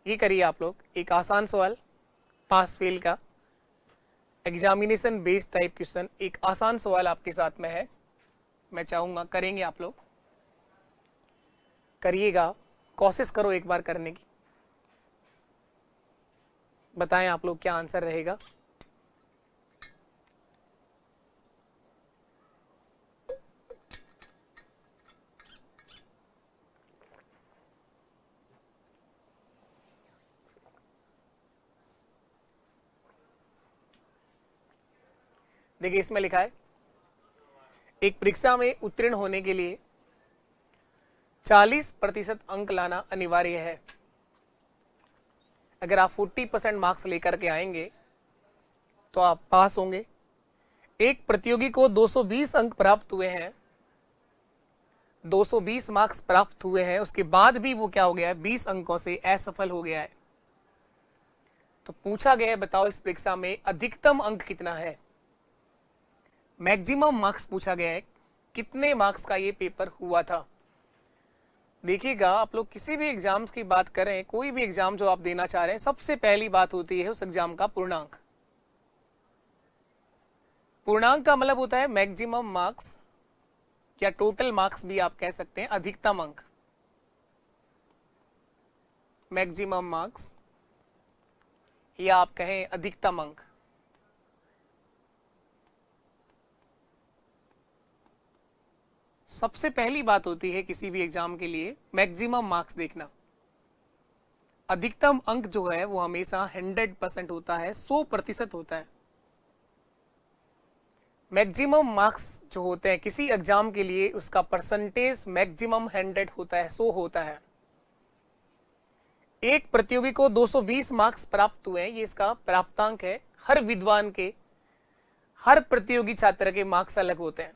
ये करिए आप लोग, एक आसान सवाल पास फेल का एग्जामिनेशन बेस्ड टाइप क्वेश्चन, एक आसान सवाल आपके साथ में है। मैं चाहूंगा करेंगे आप लोग, करिएगा, कोशिश करो एक बार करने की। बताएं आप लोग क्या आंसर रहेगा। देखिए इसमें लिखा है, एक परीक्षा में उत्तीर्ण होने के लिए 40% अंक लाना अनिवार्य है। अगर आप 40% मार्क्स लेकर के आएंगे तो आप पास होंगे। एक प्रतियोगी को 220 अंक प्राप्त हुए हैं, 220 मार्क्स प्राप्त हुए हैं, उसके बाद भी वो क्या हो गया है, 20 अंकों से असफल हो गया है। तो पूछा गया है, बताओ इस परीक्षा में अधिकतम अंक कितना है, मैक्सिमम मार्क्स पूछा गया है, कितने मार्क्स का ये पेपर हुआ था। देखिएगा आप लोग, किसी भी एग्जाम्स की बात करें, कोई भी एग्जाम जो आप देना चाह रहे हैं, सबसे पहली बात होती है उस एग्जाम का पूर्णांक। पूर्णांक का मतलब होता है मैक्सिमम मार्क्स या टोटल मार्क्स भी आप कह सकते हैं, अधिकतम अंक, मैक्सिमम मार्क्स या आप कहें अधिकतम अंक। सबसे पहली बात होती है किसी भी एग्जाम के लिए मैक्सिमम मार्क्स देखना। अधिकतम अंक जो है वो हमेशा 100% होता है, 100% होता है। मैक्सिमम मार्क्स जो होते हैं किसी एग्जाम के लिए, उसका परसेंटेज मैक्सिमम 100 होता है, 100 होता है। एक प्रतियोगी को 220 मार्क्स प्राप्त हुए हैं, ये इसका प्राप्तांक है। हर विद्वान के, हर प्रतियोगी छात्र के मार्क्स अलग होते हैं।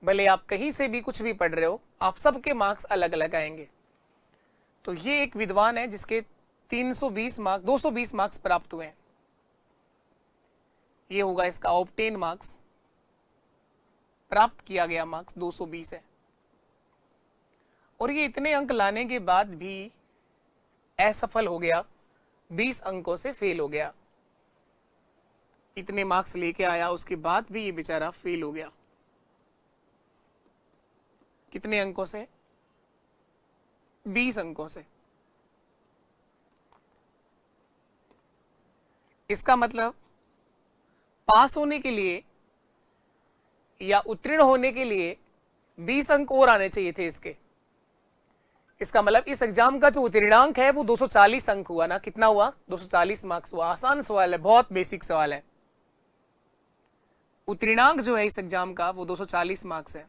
भले आप कहीं से भी कुछ भी पढ़ रहे हो, आप सबके मार्क्स अलग अलग आएंगे। तो ये एक विद्वान है जिसके 320 मार्क्स, 220 मार्क्स प्राप्त हुए हैं, ये होगा इसका ऑब्टेन मार्क्स, प्राप्त किया गया मार्क्स 220 है। और ये इतने अंक लाने के बाद भी असफल हो गया, 20 अंकों से फेल हो गया। इतने मार्क्स लेके आया, उसके बाद भी ये बेचारा फेल हो गया। कितने अंकों से? 20 अंकों से। इसका मतलब पास होने के लिए या उत्तीर्ण होने के लिए 20 अंक और आने चाहिए थे इसके। इसका मतलब इस एग्जाम का जो उत्तीर्णांक है वो 240 अंक हुआ ना। कितना हुआ? 240 मार्क्स हुआ। आसान सवाल है, बहुत बेसिक सवाल है। उत्तीर्णांक जो है इस एग्जाम का वो 240 मार्क्स है।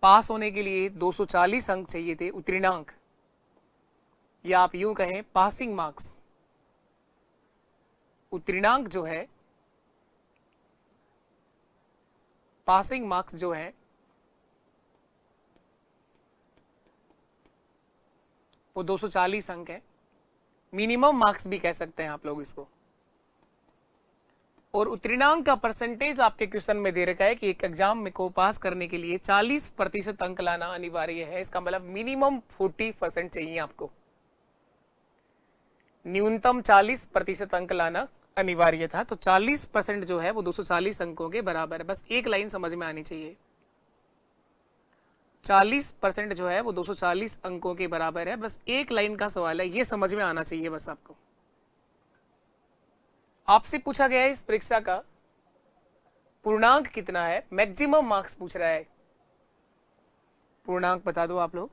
पास होने के लिए 240 अंक चाहिए थे उत्तीर्णांक, या आप यूं कहें पासिंग मार्क्स। उत्तीर्णांक जो है, पासिंग मार्क्स जो है वो 240 अंक है। मिनिमम मार्क्स भी कह सकते हैं आप लोग इसको। और उत्तीर्णांक का परसेंटेज आपके क्वेश्चन में दे रखा है कि एक एग्जाम में को पास करने के लिए 40% अंक लाना अनिवार्य है। इसका मतलब मिनिमम 40% चाहिए आपको, न्यूनतम 40% अंक लाना अनिवार्य था। तो 40% जो है वो 240 अंकों के बराबर है। बस एक लाइन समझ में आनी चाहिए, 40% जो है वो 240 अंकों के बराबर है। बस एक लाइन का सवाल है, ये समझ में आना चाहिए बस आपको। आपसे पूछा गया है इस परीक्षा का पूर्णांक कितना है, मैक्सिमम मार्क्स पूछ रहा है। पूर्णांक बता दो आप लोग,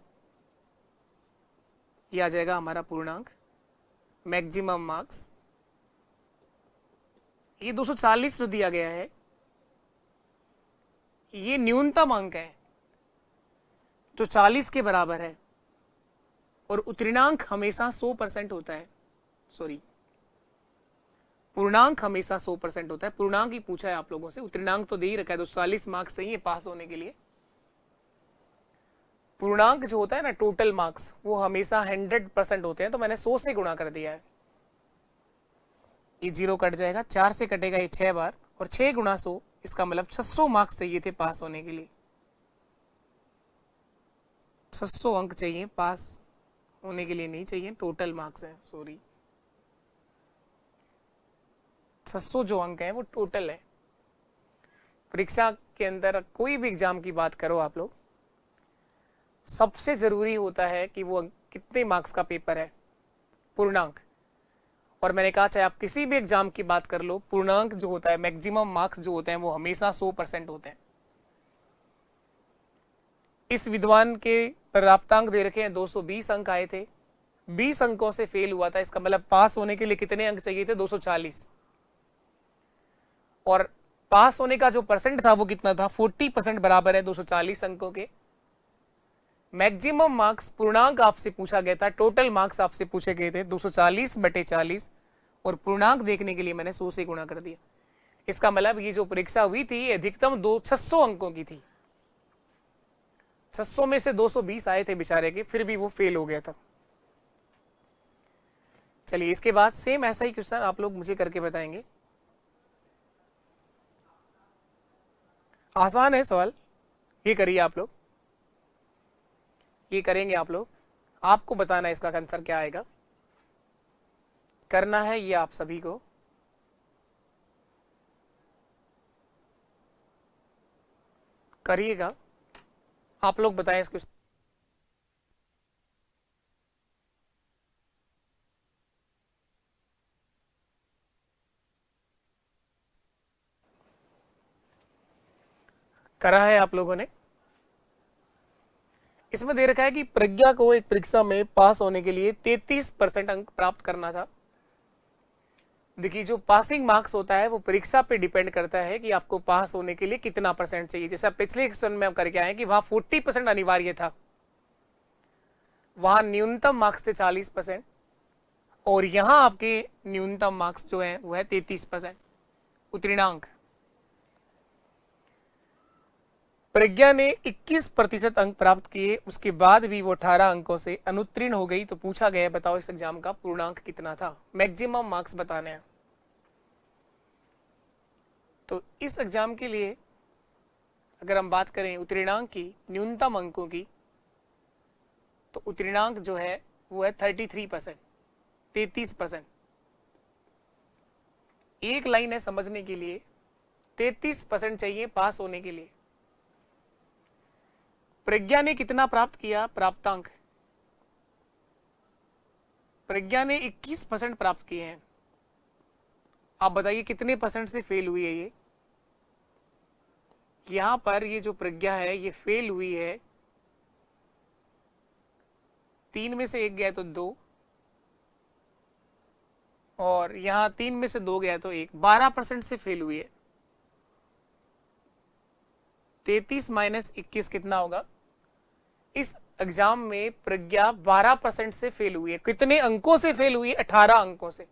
ये आ जाएगा हमारा पूर्णांक, मैक्सिमम मार्क्स। ये 240 जो दिया गया है ये न्यूनतम अंक है जो 40 के बराबर है। और उत्तीर्णांक हमेशा 100% होता है। सॉरी, पूर्णांक हमेशा 100% होता है। पूर्णांक ही पूछा है आप लोगों से, उत्तीर्णांक तो दे ही रखा है, 240 मार्क्स चाहिए पास होने के लिए। पूर्णांक जो होता है ना, टोटल मार्क्स, वो हमेशा 100% होते हैं। तो मैंने 100 से गुणा कर दिया है। ये 0 कट जाएगा, 4 से कटेगा ये 6 बार, और 6 गुणा 100, इसका मतलब 600 मार्क्स चाहिए थे पास होने के लिए। 600 अंक चाहिए पास होने के लिए नहीं चाहिए, टोटल मार्क्स हैं, सॉरी 600 जो अंक हैं वो टोटल है। परीक्षा के अंदर कोई भी एग्जाम की बात करो आप लोग, सबसे जरूरी होता है कि वो कितने मार्क्स का पेपर है, पूर्णांक। और मैंने कहा चाहे आप किसी भी एग्जाम की बात कर लो, पूर्णांक जो होता है, मैक्सिमम मार्क्स जो होते हैं वो हमेशा 100% होते हैं। इस विद्वान के प्राप्तांक दे रखे हैं 220 अंक आए थे, 20 अंकों से फेल हुआ था, इसका मतलब पास होने के लिए कितने अंक चाहिए थे, 240। और पास होने का जो परसेंट था वो कितना था, 40% बराबर है 240 अंकों के। मैक्सिमम मार्क्स पूर्णांक आपसे पूछा गया था, टोटल मार्क्स आपसे पूछे गए थे 240/40, और पूर्णांक देखने के लिए मैंने 100 से गुणा कर दिया। इसका मतलब ये जो परीक्षा हुई थी अधिकतम 600 अंकों की थी, 600 में से 220 आए थे बेचारे के, फिर भी वो फेल हो गया था। चलिए इसके बाद सेम ऐसा ही क्वेश्चन आप लोग मुझे करके बताएंगे। आसान है सवाल, ये करिए आप लोग, ये करेंगे आप लोग, आपको बताना है इसका आंसर क्या आएगा, करना है ये आप सभी को। करिएगा, आप लोग बताएं इसको। करा है आप लोगों ने। इसमें दे रखा है कि प्रज्ञा को एक परीक्षा में पास होने के लिए 33% अंक प्राप्त करना था। देखिए जो पासिंग मार्क्स होता है वो परीक्षा पे डिपेंड करता है कि आपको पास होने के लिए कितना परसेंट चाहिए। जैसा पिछले क्वेश्चन में हम करके आए कि वहां 40% अनिवार्य था, वहां न्यूनतम मार्क्स थे 40%, और यहां आपके न्यूनतम मार्क्स जो है वो है 33% उत्तीर्णांक। प्रज्ञा ने 21% अंक प्राप्त किए, उसके बाद भी वो 18 अंकों से अनुत्तीर्ण हो गई। तो पूछा गया बताओ इस एग्जाम का पूर्णांक कितना था, मैक्सिमम मार्क्स बताने हैं। तो इस एग्जाम के लिए अगर हम बात करें उत्तीर्णांक की, न्यूनतम अंकों की, तो उत्तीर्णांक जो है वो है 33%, 33%। एक लाइन है समझने के लिए, 33% चाहिए पास होने के लिए। प्रज्ञा ने कितना प्राप्त किया प्राप्तांक, प्रज्ञा ने 21% प्राप्त किए हैं। आप बताइए कितने परसेंट से फेल हुई है ये। यहां पर ये जो प्रज्ञा है ये फेल हुई है, 3 में से 1 गया तो 2, और यहां 3 में से 2 गया तो 1, 12% से फेल हुई है। 33 - 21 कितना होगा। इस एग्जाम में प्रज्ञा 12% से फेल हुई है। कितने अंकों से फेल हुई है, 18 अंकों से।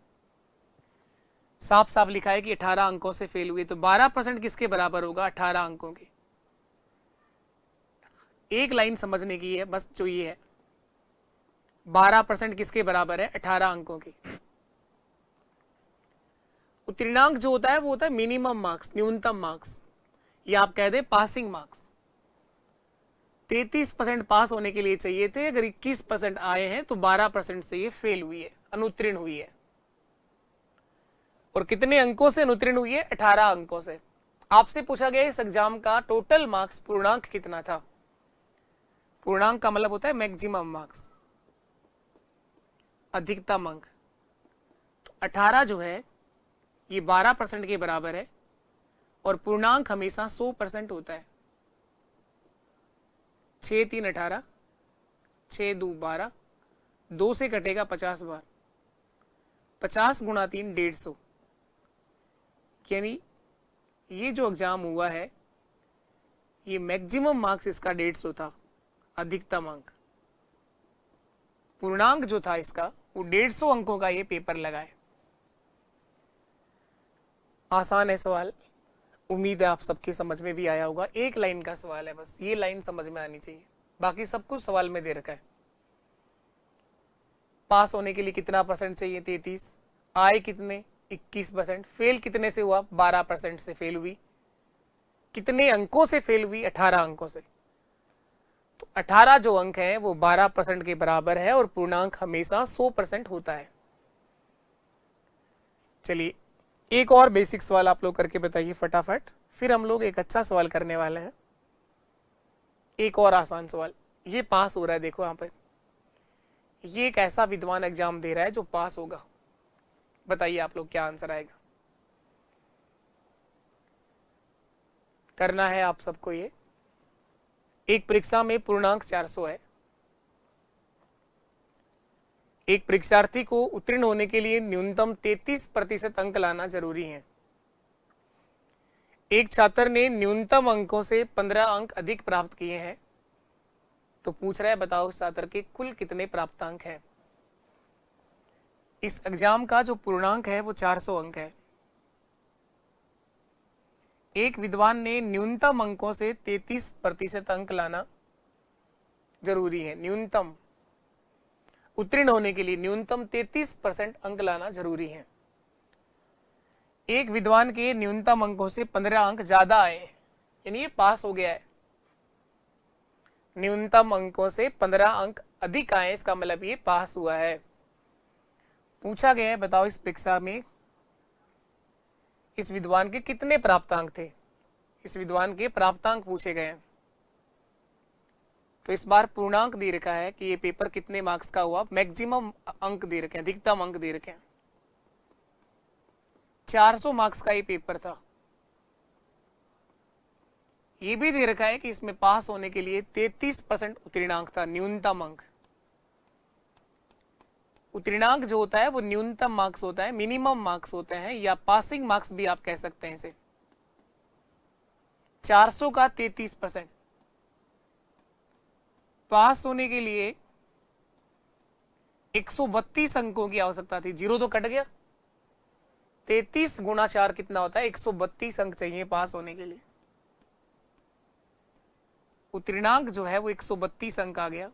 साफ साफ लिखा है कि 18 अंकों से फेल हुई, तो 12% किसके बराबर होगा, 18 अंकों के। एक लाइन समझने की है बस, जो ये है 12% किसके बराबर है, 18 अंकों के। उत्तीर्णांक जो होता है वो होता है मिनिमम मार्क्स, न्यूनतम मार्क्स, या आप कह दें पासिंग मार्क्स। 33% पास होने के लिए चाहिए थे, अगर 21% आए हैं तो 12% से ये फेल हुई है, अनुत्तीर्ण हुई है। और कितने अंकों से अनुत्तीर्ण हुई है, 18 अंकों से। आपसे पूछा गया इस एग्जाम का टोटल मार्क्स पूर्णांक कितना था। पूर्णांक का मतलब होता है मैक्सिमम मार्क्स, अधिकतम अंक। तो 18 जो है ये 12% के बराबर है, और पूर्णांक हमेशा 100% होता है। 6 3 18, 6 2 12, 2 से कटेगा 50 बार, 50 × 3 150। यानी ये जो एग्जाम हुआ है ये मैक्सिमम मार्क्स इसका 150 था, अधिकतम अंक। पूर्णांक जो था इसका वो 150 अंकों का ये पेपर लगा है। आसान है सवाल, उम्मीद है आप सबके समझ में भी आया होगा। एक लाइन का सवाल है बस, ये लाइन समझ में आनी चाहिए, बाकी सब कुछ सवाल में दे रखा है। पास होने के लिए कितना परसेंट चाहिए, 33, आए कितने, 21%, फेल कितने से हुआ, 12% से फेल हुई। कितने अंकों से फेल हुई, 18 अंकों से। तो 18 जो अंक है वो 12% के बराबर है और पूर्णांक हमेशा 100% होता है। चलिए एक और बेसिक सवाल आप लोग करके बताइए फटाफट, फिर हम लोग एक अच्छा सवाल करने वाले हैं। एक और आसान सवाल, ये पास हो रहा है, देखो यहाँ पे ये एक ऐसा विद्वान एग्जाम दे रहा है जो पास होगा। बताइए आप लोग क्या आंसर आएगा। करना है आप सबको ये। एक परीक्षा में पूर्णांक 400 है। एक परीक्षार्थी को उत्तीर्ण होने के लिए न्यूनतम 33% अंक लाना जरूरी है। एक छात्र ने न्यूनतम अंकों से 15 अंक अधिक प्राप्त किए हैं, तो पूछ रहा है बताओ उस छात्र के कुल कितने प्राप्तांक हैं। इस एग्जाम का जो पूर्णांक है वो 400 अंक है। एक विद्वान ने न्यूनतम अंकों से 33% अंक लाना जरूरी है। न्यूनतम उत्तीर्ण होने के लिए न्यूनतम 33% अंक लाना जरूरी है। एक विद्वान के न्यूनतम अंकों से 15 अंक ज्यादा आए, यानी ये पास हो गया है। न्यूनतम अंकों से 15 अंक अधिक आए, इसका मतलब ये पास हुआ है। पूछा गया है बताओ इस परीक्षा में इस विद्वान के कितने प्राप्तांक थे। इस विद्वान के प्राप्तांक पूछे गए हैं। तो इस बार पूर्णांक दे रखा है कि ये पेपर कितने मार्क्स का हुआ। मैक्सिमम अंक दे रखे हैं, अधिकतम अंक दे रखे हैं। 400 मार्क्स का ये पेपर था। ये भी दे रखा है कि इसमें पास होने के लिए 33% उत्तीर्णांक था, न्यूनतम अंक। उत्तीर्णांक जो होता है वो न्यूनतम मार्क्स होता है, मिनिमम मार्क्स होते हैं, या पासिंग मार्क्स भी आप कह सकते हैं इसे। 400 का 33%। पास होने के लिए 132 अंकों की आवश्यकता थी, जीरो तो कट गया। 33 गुणा 4 कितना होता है, 132 अंक चाहिए पास होने के लिए। उत्तीर्णांक जो है वो 132 अंक आ गया।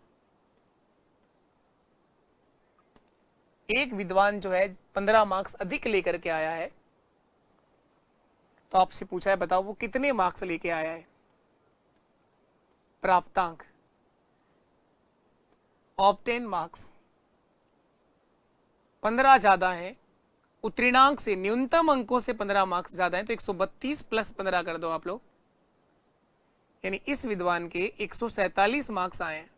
एक विद्वान जो है 15 मार्क्स अधिक लेकर के आया है, तो आपसे पूछा है बताओ वो कितने मार्क्स लेके आया है। प्राप्तांक ऑब्टेन मार्क्स 15 ज्यादा है, उत्तीर्णांक से न्यूनतम अंकों से 15 मार्क्स ज्यादा है, तो 132 प्लस 15 कर दो आप लोग, यानी इस विद्वान के 147 मार्क्स आए हैं।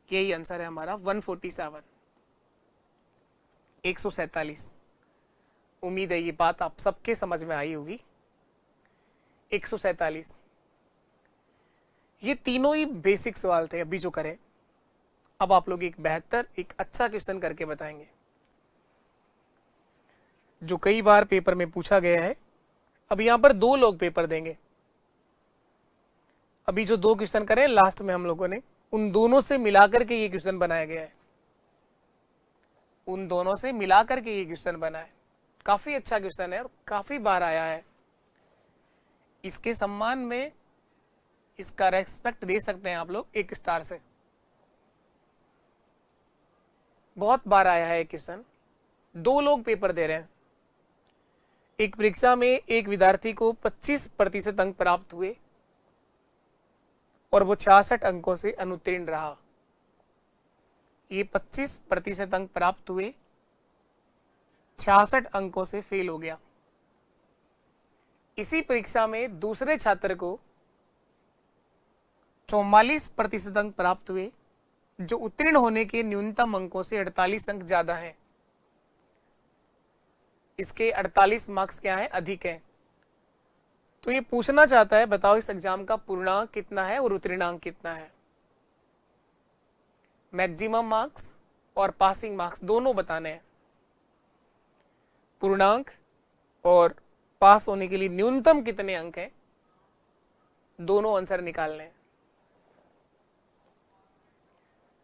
यही आंसर है हमारा 147, 147। उम्मीद है ये बात आप सबके समझ में आई होगी। 147। ये तीनों ही बेसिक सवाल थे अभी जो करें। अब आप लोग एक बेहतर एक अच्छा क्वेश्चन करके बताएंगे जो कई बार पेपर में पूछा गया है। अब यहां पर 2 लोग पेपर देंगे। अभी जो 2 क्वेश्चन करें लास्ट में हम लोगों ने, उन दोनों से मिलाकर के ये क्वेश्चन बनाया गया है। उन दोनों से मिलाकर के ये क्वेश्चन बना है। काफी अच्छा क्वेश्चन है और काफी बार आया है। इसके सम्मान में इसका रेस्पेक्ट दे सकते हैं आप लोग 1 स्टार से। बहुत बार आया है क्वेश्चन। 2 लोग पेपर दे रहे हैं। एक परीक्षा में एक विद्यार्थी को 25% अंक प्राप्त हुए और वो 66 अंकों से अनुत्तीर्ण रहा। ये 25% अंक प्राप्त हुए, 66 अंकों से फेल हो गया। इसी परीक्षा में दूसरे छात्र को 44% अंक प्राप्त हुए, जो उत्तीर्ण होने के न्यूनतम अंकों से 48 अंक ज्यादा हैं। इसके 48 मार्क्स क्या है, अधिक है। तो ये पूछना चाहता है बताओ इस एग्जाम का पूर्णांक कितना है और उत्तीर्णांक कितना है। मैक्सिमम मार्क्स और पासिंग मार्क्स दोनों बताने हैं। पूर्णांक और पास होने के लिए न्यूनतम कितने अंक हैं, दोनों आंसर निकालने हैं।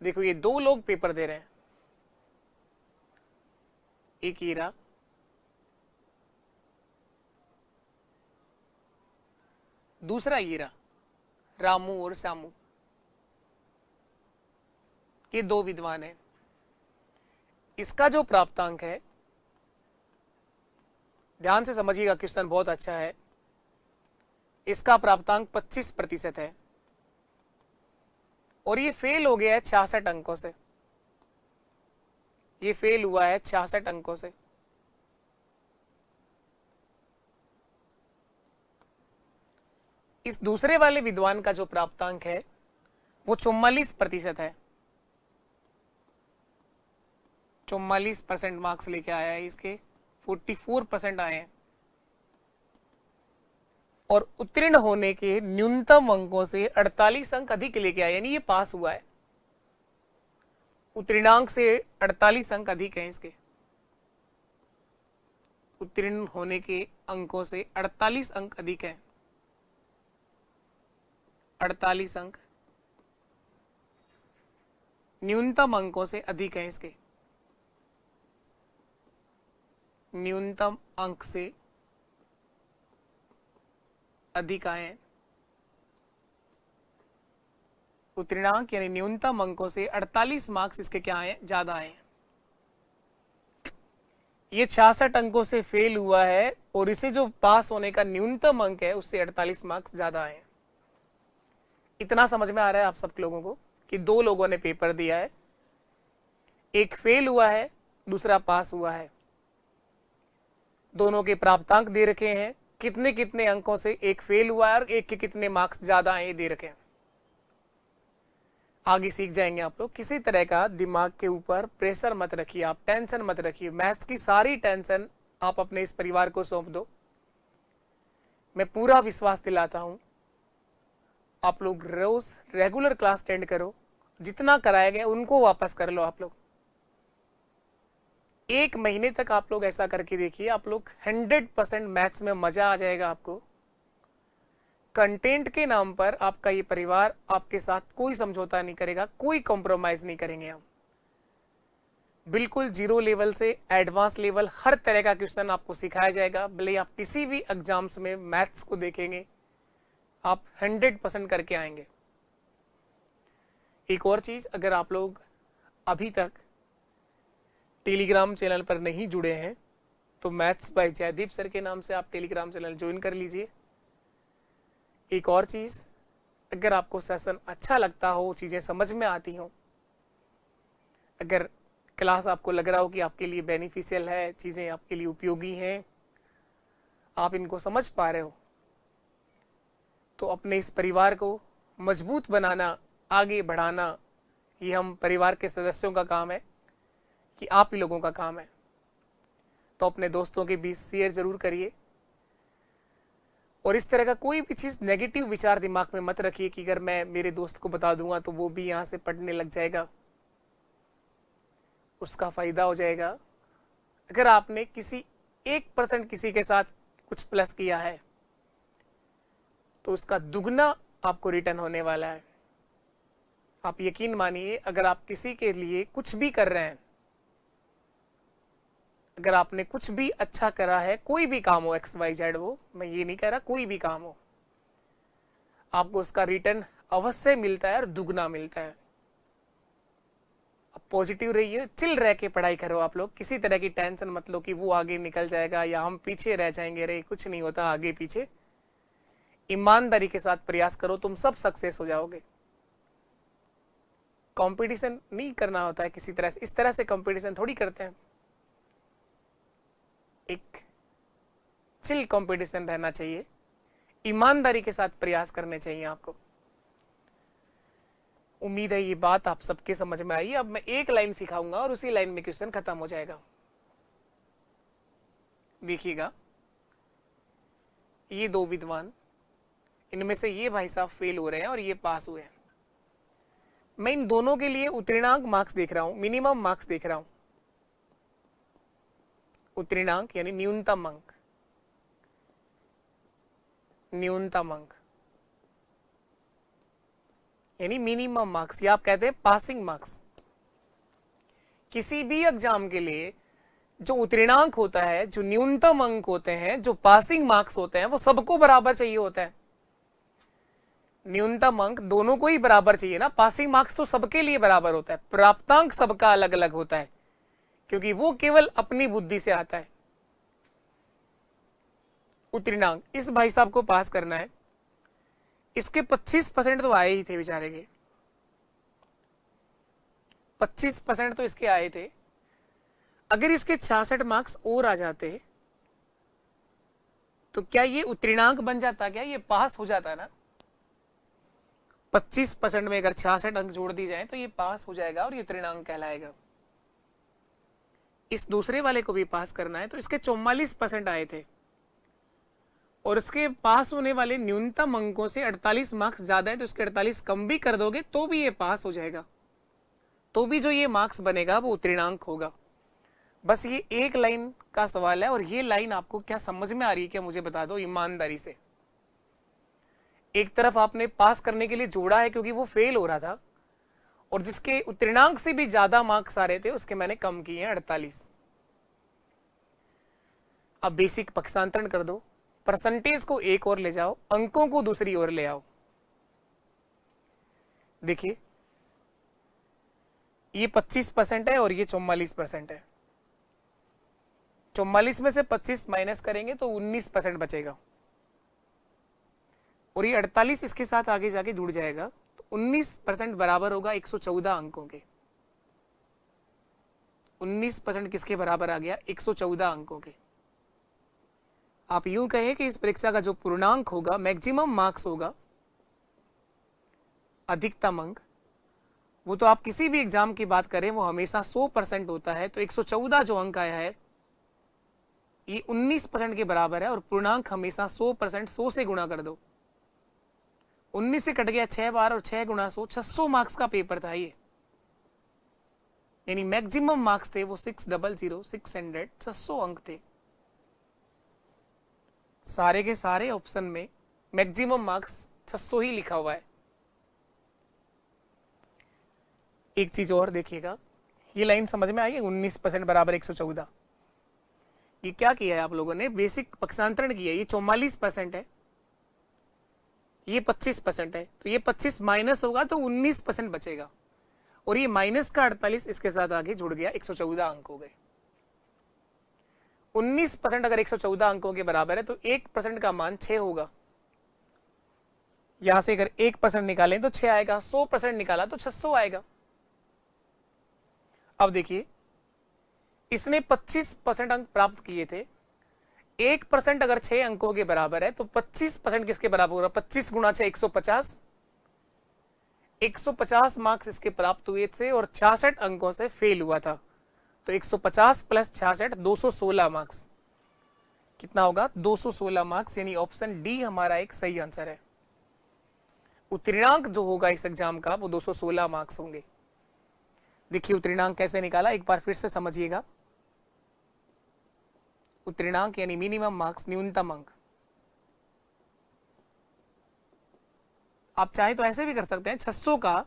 देखो ये 2 लोग पेपर दे रहे हैं। एक हीरा, दूसरा हीरा, रामू और श्यामू। ये 2 विद्वान हैं। इसका जो प्राप्तांक है, ध्यान से समझिएगा, क्वेश्चन बहुत अच्छा है। इसका प्राप्तांक 25% है और ये फेल हो गया है 66 अंकों से, ये फेल हुआ है 66 अंकों से। इस दूसरे वाले विद्वान का जो प्राप्तांक है वो 44% है, 44% मार्क्स लेके आया है, इसके 44% आए हैं। और उत्तीर्ण होने के न्यूनतम अंकों से 48 अंक अधिक लेके आए, यानी ये पास हुआ है। उत्तीर्णांक से 48 अंक अधिक हैं इसके, उत्तीर्ण होने के अंकों से 48 अंक अधिक हैं, 48 अंक न्यूनतम अंकों से अधिक हैं इसके, न्यूनतम अंक से अधिक आए हैं। उत्तीर्णांक यानी न्यूनतम अंकों से 48 मार्क्स इसके क्या आए, ज्यादा आए हैं। ये 66 अंकों से फेल हुआ है और इसे जो पास होने का न्यूनतम अंक है उससे 48 मार्क्स ज्यादा आए हैं। इतना समझ में आ रहा है आप सब लोगों को कि दो लोगों ने पेपर दिया है, एक फेल हुआ है, दूसरा पास हुआ है। दोनों के प्राप्तांक दे रखे हैं, कितने कितने अंकों से एक फेल हुआ है और एक के कितने मार्क्स ज्यादा आए दे रखे हैं। आगे सीख जाएंगे आप लोग। किसी तरह का दिमाग के ऊपर प्रेशर मत रखिए, आप टेंशन मत रखिए। मैथ्स की सारी टेंशन आप अपने इस परिवार को सौंप दो। मैं पूरा विश्वास दिलाता हूं, आप लोग रोज रेगुलर क्लास अटेंड करो, जितना कराया गया उनको वापस कर लो। आप लोग 1 महीने तक आप लोग ऐसा करके देखिए, आप लोग 100% मैथ्स में मजा आ जाएगा आपको। कंटेंट के नाम पर आपका ये परिवार आपके साथ कोई समझौता नहीं करेगा, कोई कॉम्प्रोमाइज नहीं करेंगे हम। बिल्कुल जीरो लेवल से एडवांस लेवल हर तरह का क्वेश्चन आपको सिखाया जाएगा। भले आप किसी भी एग्जाम्स में मैथ्स को देखेंगे, आप 100% करके आएंगे। एक और चीज, अगर आप लोग अभी तक टेलीग्राम चैनल पर नहीं जुड़े हैं तो मैथ्स बाय जयदीप सर के नाम से आप टेलीग्राम चैनल ज्वाइन कर लीजिए। एक और चीज, अगर आपको सेशन अच्छा लगता हो, चीजें समझ में आती हो, अगर क्लास आपको लग रहा हो कि आपके लिए बेनिफिशियल है, चीजें आपके लिए उपयोगी हैं, आप इनको समझ पा रहे हो, तो अपने इस परिवार को मजबूत बनाना, आगे बढ़ाना, ये हम परिवार के सदस्यों का काम है, कि आप ही लोगों का काम है। तो अपने दोस्तों के बीच शेयर जरूर करिए। और इस तरह का कोई भी चीज नेगेटिव विचार दिमाग में मत रखिए कि अगर मैं मेरे दोस्त को बता दूंगा तो वो भी यहां से पढ़ने लग जाएगा, उसका फायदा हो जाएगा। अगर आपने किसी 1% किसी के साथ कुछ प्लस किया है तो उसका दुगना आपको रिटर्न होने वाला है। आप यकीन मानिए, अगर आप किसी के लिए कुछ भी कर रहे हैं, अगर आपने कुछ भी अच्छा करा है, कोई भी काम हो, XYZ हो, मैं ये नहीं कह रहा, कोई भी काम हो, आपको उसका रिटर्न अवश्य मिलता है और दुगना मिलता है। अब पॉजिटिव रहिए, चिल रह के पढ़ाई करो। आप लोग किसी तरह की टेंशन मत लो कि वो आगे निकल जाएगा या हम पीछे रह जाएंगे। रे कुछ नहीं होता आगे पीछे। ईमानदारी के साथ प्रयास करो, तुम सब सक्सेस हो जाओगे। कंपटीशन नहीं करना होता है किसी तरह से, इस तरह से कंपटीशन थोड़ी करते हैं। एक चिल कंपटीशन रहना चाहिए, ईमानदारी के साथ प्रयास करने चाहिए आपको। उम्मीद है ये बात आप सबके समझ में आई। अब मैं एक लाइन सिखाऊंगा और उसी लाइन में क्वेश्चन खत्म हो जाएगा। देखिएगा, ये दो विद्वान, इनमें से ये भाई साहब फेल हो रहे हैं और ये पास हुए हैं। मैं इन दोनों के लिए उत्तीर्णांक मार्क्स देख रहा हूं, मिनिमम मार्क्स देख रहा हूं। उत्तीर्णांक यानी न्यूनतम अंक, न्यूनतम अंक यानी मिनिमम मार्क्स, या आप कहते हैं पासिंग मार्क्स। किसी भी एग्जाम के लिए जो उत्तीर्णांक होता है, जो न्यूनतम अंक होते हैं, जो पासिंग मार्क्स होते हैं, वो सबको बराबर चाहिए होता है। न्यूनतम अंक दोनों को ही बराबर चाहिए ना, पासिंग मार्क्स तो सबके लिए बराबर होता है। प्राप्तांक सबका अलग अलग होता है क्योंकि वो केवल अपनी बुद्धि से आता है। उत्तीर्णांक इस भाई साहब को पास करना है, इसके 25% तो आए ही थे बेचारे के, 25% तो इसके आए थे, अगर इसके 66 मार्क्स और आ जाते तो क्या ये उत्तीर्णांक बन जाता, क्या ये पास हो जाता ना। 25% में अगर 66 अंक जोड़ दी जाए तो ये पास हो जाएगा और ये उत्तीर्णांक कहलाएगा। इस दूसरे वाले को भी पास करना है तो इसके 44% आए थे और इसके पास होने वाले न्यूनतम अंकों से 48 मार्क्स ज्यादा है, तो इसके 48 कम भी कर दोगे तो भी ये पास हो जाएगा, तो भी जो ये मार्क्स बनेगा वो उत्तीर्णांक होगा। बस ये एक लाइन का सवाल है और ये लाइन आपको क्या समझ में आ रही है क्या, मुझे बता दो ईमानदारी से। एक तरफ आपने पास करने के लिए जोड़ा है क्योंकि वो फेल हो रहा था, और जिसके उत्तीर्णांक से भी ज्यादा मार्क्स आ रहे थे उसके मैंने कम किए हैं 48। अब बेसिक पक्षांतरण कर दो, परसेंटेज को एक और ले जाओ, अंकों को दूसरी ओर ले आओ। देखिए ये 25% है और ये 44% है। 44 में से 25 माइनस करेंगे तो 19% बचेगा और ये 48 इसके साथ आगे जाके जुड़ जाएगा, तो 19% बराबर होगा 114 अंकों के। 19% किसके बराबर आ गया, 114 अंकों के। आप यूं कहें कि इस परीक्षा का जो पूर्णांक होगा, मैक्सिमम मार्क्स होगा, अधिकतम अंक, वो तो आप किसी भी एग्जाम की बात करें वो हमेशा 100% होता है। तो 114 जो अंक आया है ये 19% के बराबर है और पूर्णांक हमेशा 100%, 100 से गुणा कर दो। 19 से कट गया 6 बार और 6 गुणा 100, 600 मार्क्स का पेपर था ये, यानी मैक्सिमम मार्क्स थे वो 600 अंक थे। सारे के सारे ऑप्शन में मैक्सिमम मार्क्स 600 ही लिखा हुआ है। एक चीज और देखिएगा, ये लाइन समझ में आई है, 19% बराबर 114। ये क्या किया है आप लोगों ने, बेसिक पक्षांतरण किया है। ये 44% है, ये 25% है, तो ये 25 माइनस होगा तो 19% बचेगा और ये माइनस का 48 इसके साथ आगे जुड़ गया, 114 अंक हो गए। 19% अगर 114 अंकों के बराबर है तो 1% का मान 6 होगा। यहां से अगर 1% निकालें तो 6 आएगा, 100% निकाला तो 600 आएगा। अब देखिए इसने 25% अंक प्राप्त किए थे, 1% अगर 6 अंकों के बराबर है तो 25% किसके बराबर होगा, 25 गुणा 6 150। 150 मार्क्स इसके प्राप्त हुए थे और 66 अंकों से फेल हुआ था, तो 150 प्लस 66 216 मार्क्स। कितना होगा, 216 मार्क्स, यानी ऑप्शन डी हमारा एक सही आंसर है। उत्तीर्णांक जो होगा इस एग्जाम का वो 216 मार्क्स होंगे। देखिए उत्तीर्णांक कैसे निकाला, एक बार फिर से समझिएगा। उत्तीर्णांक यानी मिनिमम मार्क्स, न्यूनतम अंक। आप चाहे तो ऐसे भी कर सकते हैं, 600 का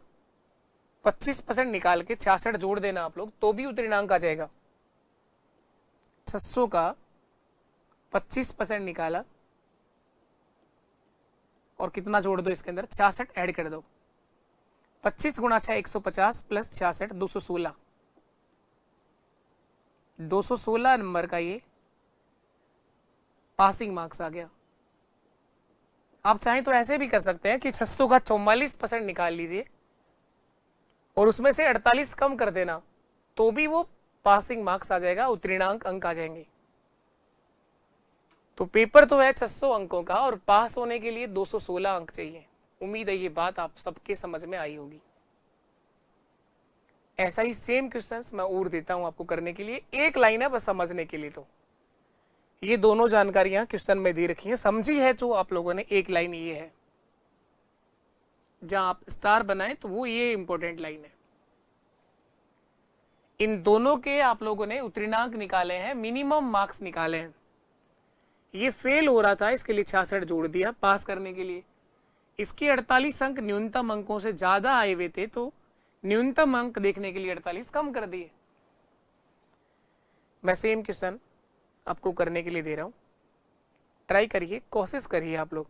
25% निकाल के 66 जोड़ देना आप लोग, तो भी उत्तीर्णांक आ जाएगा। 600 का 25% निकाला और कितना जोड़ दो इसके अंदर, 66 ऐड कर दो। 25 गुणा 6 150 प्लस 66 216, 216 नंबर का ये पासिंग मार्क्स आ गया। आप चाहें तो ऐसे भी कर सकते हैं कि 600 का 44% निकाल लीजिए और उसमें से 48 कम कर देना, तो भी वो पासिंग मार्क्स आ जाएगा, उत्तीर्णांक अंक आ जाएंगे। तो पेपर तो है 600 अंकों का और पास होने के लिए 216 अंक चाहिए। उम्मीद है ये बात आप सबके समझ में आई होगी। ऐसा ही सेम क्वेश्चंस मैं और देता हूं आपको करने के लिए, एक लाइन है बस समझने के लिए। तो ये दोनों जानकारियां क्वेश्चन में दे रखी हैं, समझी है जो आप लोगों ने, एक लाइन ये है, जहां आप स्टार बनाए तो वो ये इंपॉर्टेंट लाइन है। इन दोनों के आप लोगों ने उत्तीर्णांक निकाले हैं, मिनिमम मार्क्स निकाले हैं। ये फेल हो रहा था, इसके लिए 66 जोड़ दिया पास करने के लिए। इसके 48 अंक न्यूनतम अंकों से ज्यादा आए हुए थे, तो न्यूनतम अंक देखने के लिए 48 कम कर दिए। मैं सेम क्वेश्चन आपको करने के लिए दे रहा हूं, ट्राई करिए, कोशिश करिए आप लोग,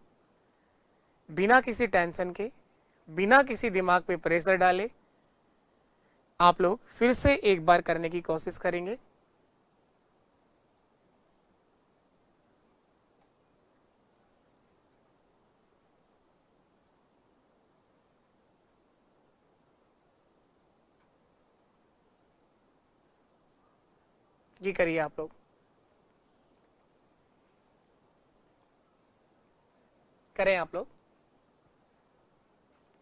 बिना किसी टेंशन के, बिना किसी दिमाग पे प्रेशर डाले आप लोग फिर से एक बार करने की कोशिश करेंगे। ये करिए आप लोग, करें आप लोग।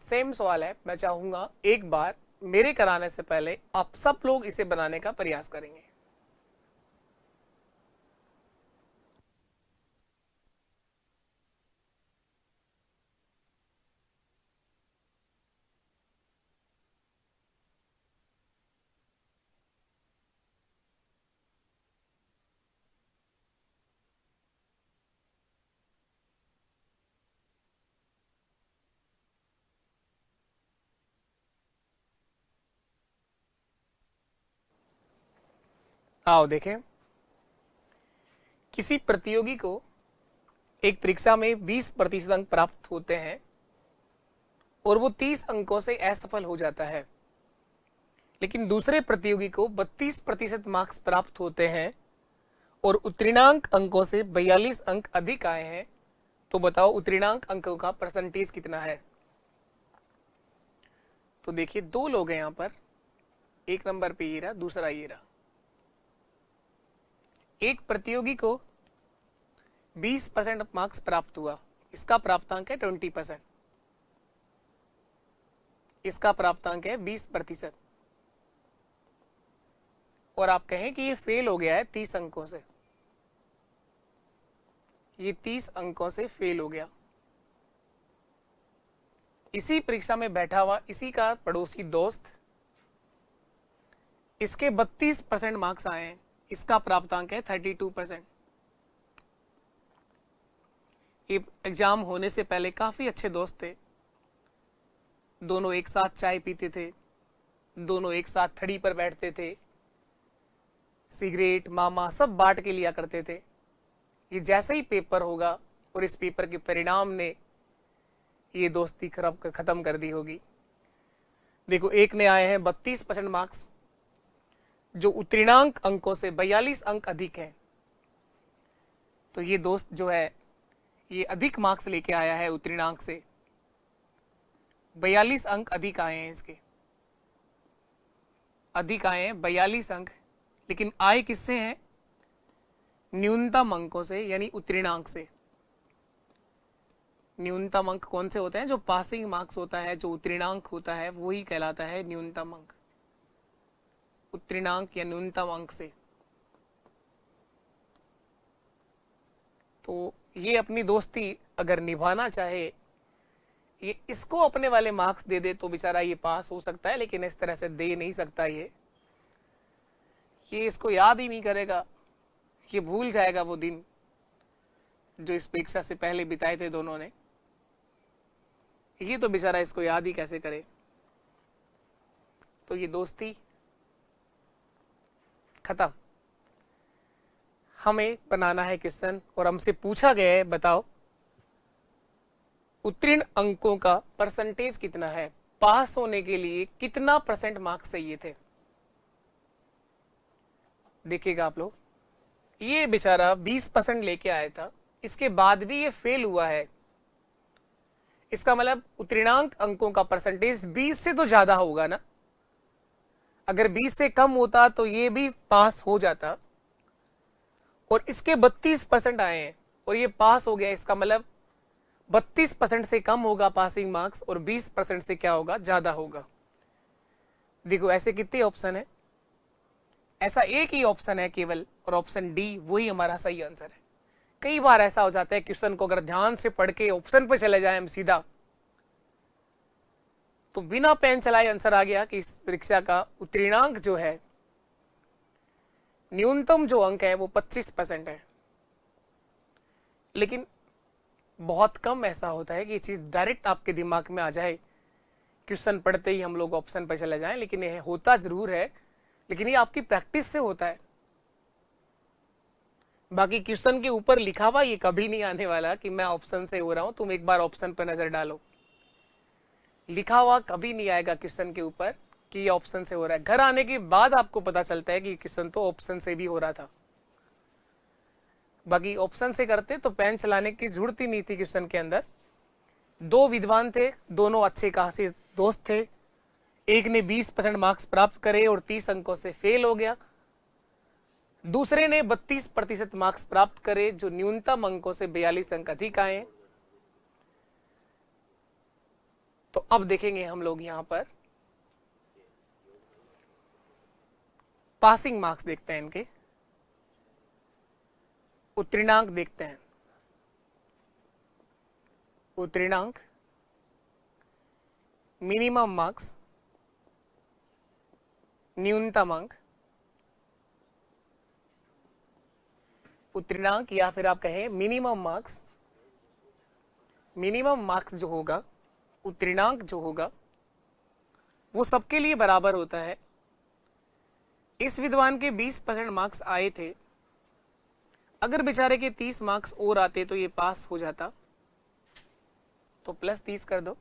सेम सवाल है, मैं चाहूंगा एक बार मेरे कराने से पहले आप सब लोग इसे बनाने का प्रयास करेंगे। आओ देखें, किसी प्रतियोगी को एक परीक्षा में 20% अंक प्राप्त होते हैं और वो 30 अंकों से असफल हो जाता है, लेकिन दूसरे प्रतियोगी को 32% मार्क्स प्राप्त होते हैं और उत्तीर्णांक अंकों से 42 अंक अधिक आए हैं। तो बताओ उत्तीर्णांक अंकों का परसेंटेज कितना है। तो देखिए दो लोग हैं यहां पर, एक नंबर पे ये रहा, दूसरा ये रहा। एक प्रतियोगी को 20% मार्क्स प्राप्त हुआ, इसका प्राप्तांक है 20%, इसका प्राप्तांक है 20%, और आप कहें कि ये फेल हो गया है 30 अंकों से, ये 30 अंकों से फेल हो गया। इसी परीक्षा में बैठा हुआ इसी का पड़ोसी दोस्त, इसके 32% मार्क्स आए हैं, इसका प्राप्तांक है 32%। ये एग्जाम होने से पहले काफी अच्छे दोस्त थे, दोनों एक साथ चाय पीते थे, दोनों एक साथ थड़ी पर बैठते थे, सिगरेट मामा सब बांट के लिया करते थे। ये जैसे ही पेपर होगा और इस पेपर के परिणाम ने ये दोस्ती खत्म कर दी होगी। देखो एक ने आए हैं 32% मार्क्स, जो उत्तीर्णांक अंकों से 42 अंक अधिक हैं। तो ये दोस्त जो है ये अधिक मार्क्स लेके आया है, उत्तीर्णांक से 42 अंक अधिक आए हैं, इसके अधिक आए हैं 42 अंक, लेकिन आए किससे हैं? न्यूनतम अंकों से, यानी उत्तीर्णांक से। न्यूनतम अंक कौन से होते हैं? जो पासिंग मार्क्स होता है, जो उत्तीर्णांक होता है, वही कहलाता है न्यूनतम अंक। उत्तीर्णांक या न्यूनतम अंक से। तो ये अपनी दोस्ती अगर निभाना चाहे, ये इसको अपने वाले मार्क्स दे दे तो बेचारा ये पास हो सकता है, लेकिन इस तरह से दे नहीं सकता। ये इसको याद ही नहीं करेगा, ये भूल जाएगा वो दिन जो इस परीक्षा से पहले बिताए थे दोनों ने। ये तो बेचारा इसको याद ही कैसे करे। तो ये दोस्ती खत्म। हमें बनाना है क्वेश्चन और हमसे पूछा गया है, बताओ उत्तीर्ण अंकों का परसेंटेज कितना है, पास होने के लिए कितना % मार्क्स चाहिए थे। देखिएगा आप लोग, ये बेचारा 20% लेके आया था, इसके बाद भी ये फेल हुआ है। इसका मतलब उत्तीर्णांक अंकों का परसेंटेज 20 से तो ज्यादा होगा ना। अगर 20 से कम होता तो ये भी पास हो जाता, और इसके 32% आए हैं और ये पास हो गया। इसका मतलब 32% से कम होगा पासिंग मार्क्स और 20% से क्या होगा? ज्यादा होगा। देखो ऐसे कितने ऑप्शन है? ऐसा एक ही ऑप्शन है केवल, और ऑप्शन डी वही हमारा सही आंसर है। कई बार ऐसा हो जाता है क्वेश्चन को अगर ध्यान से पढ़ के ऑप्शन पे चले जाए हम सीधा, तो बिना पेन चलाए आंसर आ गया कि इस परीक्षा का उत्तीर्णांक जो है, न्यूनतम जो अंक है वो 25% है। लेकिन बहुत कम ऐसा होता है कि ये चीज डायरेक्ट आपके दिमाग में आ जाए, क्वेश्चन पढ़ते ही हम लोग ऑप्शन पर चले जाएं। लेकिन ये होता जरूर है, लेकिन ये आपकी प्रैक्टिस से होता है। बाकी क्वेश्चन के ऊपर लिखा हुआ ये कभी नहीं आने वाला कि मैं ऑप्शन से हो रहा हूं, तुम एक बार ऑप्शन पर नजर डालो। लिखा हुआ कभी नहीं आएगा क्वेश्चन के ऊपर कि ये ऑप्शन से हो रहा है। घर आने के बाद आपको पता चलता है कि क्वेश्चन तो ऑप्शन से भी हो रहा था। बाकी ऑप्शन से करते तो पेन चलाने की जरूरत ही नहीं थी। क्वेश्चन के अंदर दो विद्वान थे, दोनों अच्छे खासे दोस्त थे। एक ने 20% मार्क्स प्राप्त करे और 30 अंकों से फेल हो गया, दूसरे ने 32% मार्क्स प्राप्त करे जो न्यूनतम अंकों से 42 अंक अधिक आए। तो अब देखेंगे हम लोग यहां पर पासिंग मार्क्स देखते हैं, इनके उत्तीर्णांक देखते हैं। उत्तीर्णांक, मिनिमम मार्क्स, न्यूनतम अंक, उत्तीर्णांक या फिर आप कहें मिनिमम मार्क्स। मिनिमम मार्क्स जो होगा, उत्तीर्णांक जो होगा, वो सबके लिए बराबर होता है। इस विद्वान के 20% मार्क्स आए थे, अगर बेचारे के 30 मार्क्स और आते तो ये पास हो जाता, तो +30 कर दो।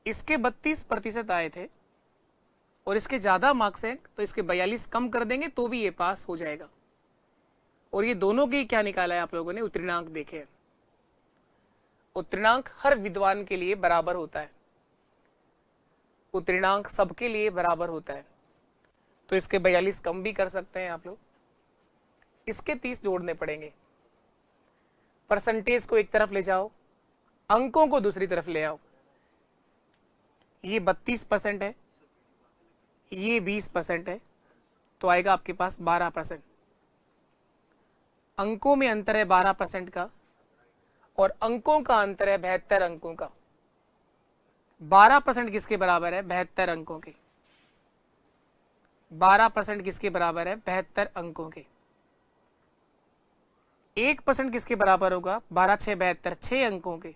इसके 32% आए थे और इसके ज्यादा मार्क्स हैं, तो इसके 42 कम कर देंगे तो भी ये पास हो जाएगा। और ये दोनों की क्या निकाला है आप लोगों ने, उत्तीर्णांक देखे। उत्तीर्णांक हर विद्वान के लिए बराबर होता है, उत्तीर्णांक सबके लिए बराबर होता है। तो इसके 42 कम भी कर सकते हैं आप लोग, इसके 30 जोड़ने पड़ेंगे। परसेंटेज को एक तरफ ले जाओ, अंकों को दूसरी तरफ ले आओ। ये 32% है, ये 20% है, तो आएगा आपके पास 12%। अंकों में अंतर है 12% का, और अंकों का अंतर है 72 अंकों का। 12% किसके बराबर है, 72 अंकों के। 12% किसके बराबर है, 72 अंकों के। 1% किसके बराबर होगा, 12 6 72, 6 अंकों के।